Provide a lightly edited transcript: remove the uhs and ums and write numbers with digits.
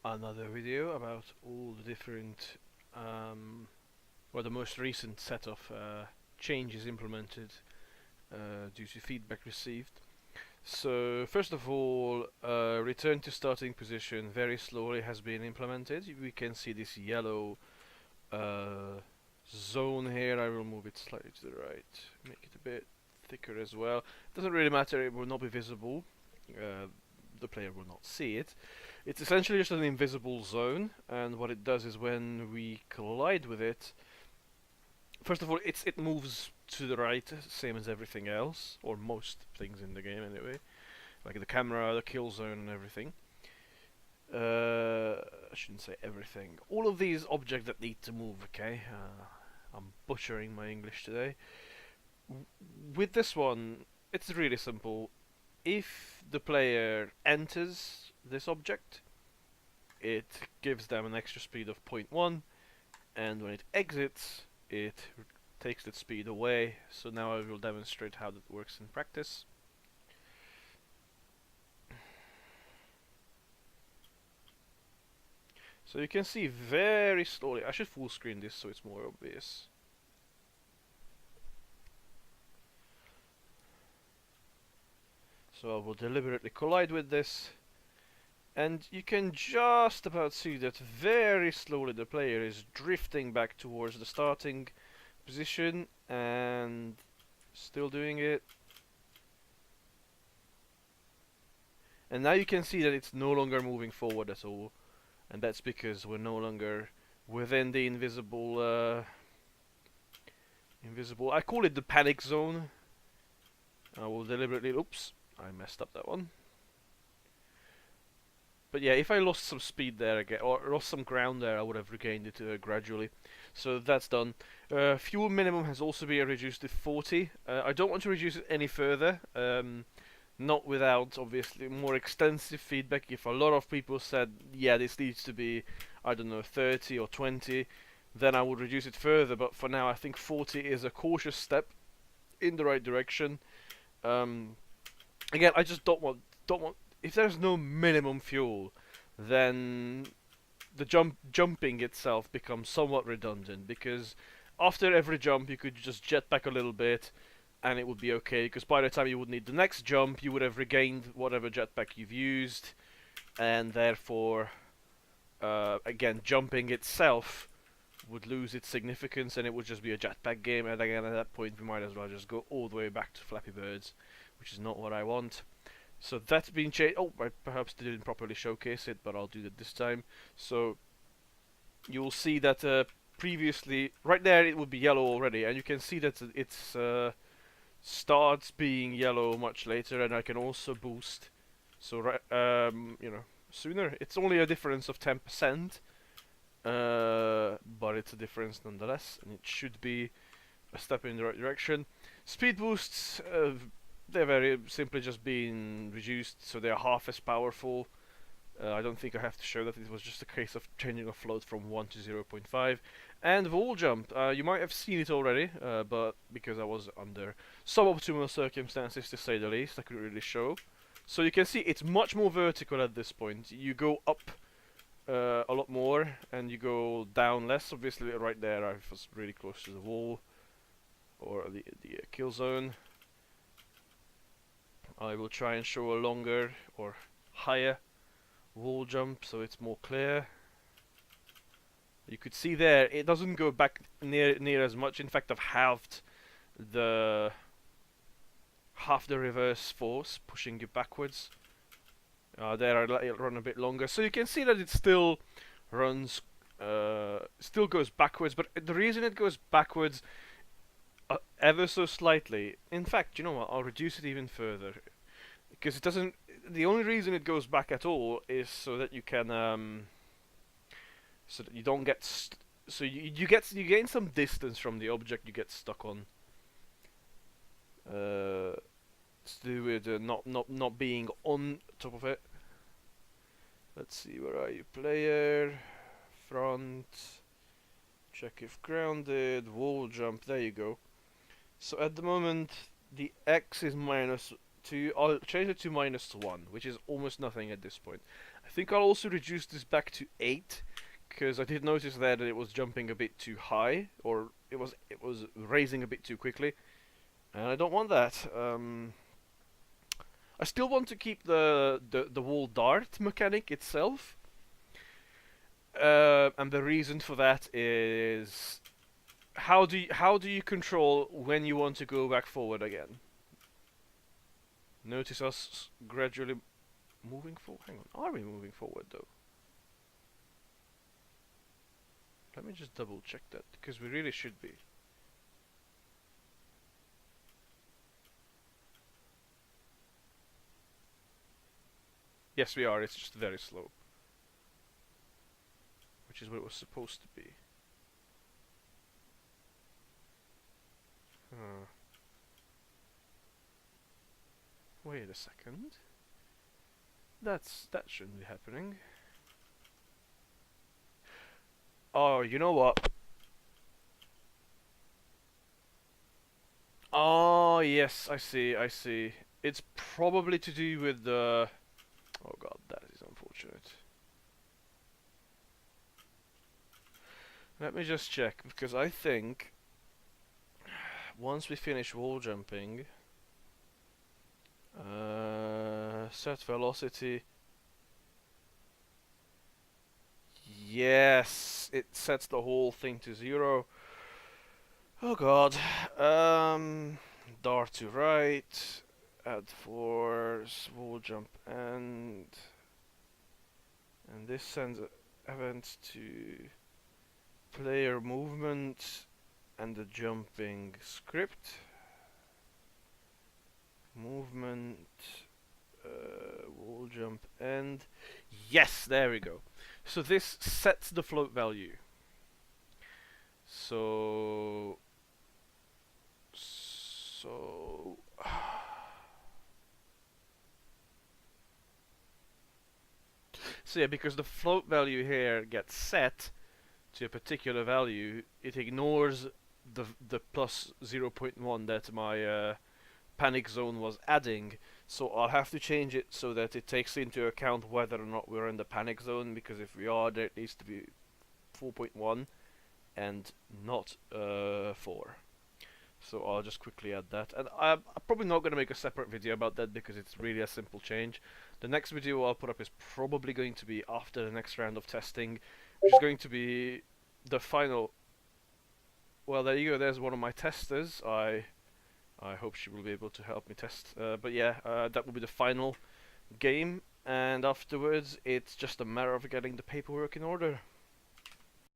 another video about all the different, well, the most recent set of changes implemented due to feedback received. So first of all, return to starting position very slowly has been implemented. We can see this yellow zone here. I will move it slightly to the right, make it a bit thicker as well. Doesn't really matter, it will not be visible. The player will not see it. It's essentially just an invisible zone, and what it does is when we collide with it, first of all, it moves to the right, same as everything else, or most things in the game anyway, like the camera, the kill zone, and everything. I shouldn't say everything. All of these objects that need to move. Okay, I'm butchering my English today. With this one, it's really simple. If the player enters this object, it gives them an extra speed of 0.1, and when it exits, it takes that speed away. So now I will demonstrate how that works in practice. So you can see very slowly. I should full screen this so it's more obvious. So I will deliberately collide with this, and you can just about see that very slowly the player is drifting back towards the starting position, and still doing it. And now you can see that it's no longer moving forward at all, and that's because we're no longer within the invisible. I call it the panic zone. I will deliberately. Oops, I messed up that one. But yeah, if I lost some speed there again, or lost some ground there, I would have regained it gradually. So that's done. Fuel minimum has also been reduced to 40. I don't want to reduce it any further. Not without, obviously, more extensive feedback. If a lot of people said, yeah, this needs to be, I don't know, 30 or 20, then I would reduce it further. But for now, I think 40 is a cautious step in the right direction. Again, I just don't want if there's no minimum fuel, then the jumping itself becomes somewhat redundant, because after every jump you could just jet back a little bit and it would be okay, because by the time you would need the next jump you would have regained whatever jetpack you've used, and therefore again, jumping itself would lose its significance and it would just be a jetpack game, and again at that point we might as well just go all the way back to Flappy Birds, which is not what I want. So that's been changed. Oh, I perhaps didn't properly showcase it, but I'll do that this time. So you'll see that previously, right there, it would be yellow already, and you can see that it starts being yellow much later, and I can also boost. So sooner. It's only a difference of 10%, but it's a difference nonetheless, and it should be a step in the right direction. Speed boosts. They're very simply just being reduced, so they're half as powerful. I don't think I have to show that. It was just a case of changing a float from 1 to 0.5. And wall jump, you might have seen it already, but because I was under suboptimal circumstances to say the least, I couldn't really show. So you can see it's much more vertical at this point. You go up a lot more, and you go down less. Obviously right there I was really close to the wall, or the kill zone. I will try and show a longer or higher wall jump so it's more clear. You could see there it doesn't go back near as much. In fact, I've halved the reverse force, pushing you backwards. There I let it run a bit longer, so you can see that it still runs, still goes backwards. But the reason it goes backwards ever so slightly. In fact, you know what? I'll reduce it even further, because it doesn't. The only reason it goes back at all is so that you can, so that you don't get. So you gain some distance from the object you get stuck on. It's to do with not being on top of it. Let's see, where are you, player? Front. Check if grounded. Wall jump. There you go. So at the moment, the X is -2. I'll change it to -1, which is almost nothing at this point. I I think I'll also reduce this back to 8, because I did notice there that it was jumping a bit too high, or it was raising a bit too quickly, and I don't want that. I still want to keep the wall dart mechanic itself, and the reason for that is how do you control when you want to go back forward again? Notice us gradually moving forward. Hang on, are we moving forward though? Let me just double check that, because we really should be. Yes, we are. It's just very slow, which is what it was supposed to be. Huh. Wait a second. That shouldn't be happening. Oh, you know what? Oh, yes, I see, I see. It's probably to do with the... Oh god, that is unfortunate. Let me just check, because I think once we finish wall jumping, set velocity. Yes, it sets the whole thing to 0. Oh god. Dart to right, add force, wall jump end, and this sends events to player movement and the jumping script. Movement, wall jump end. Yes, there we go. So this sets the float value. So yeah, because the float value here gets set to a particular value, it ignores the plus 0.1 that my panic zone was adding. So I'll have to change it so that it takes into account whether or not we're in the panic zone, because if we are, there needs to be 4.1 and not 4. So I'll just quickly add that, and I'm probably not going to make a separate video about that because it's really a simple change. The next video I'll put up is probably going to be after the next round of testing, which is going to be the final. Well, there you go, there's one of my testers. I hope she will be able to help me test, but yeah, that will be the final game, and afterwards it's just a matter of getting the paperwork in order.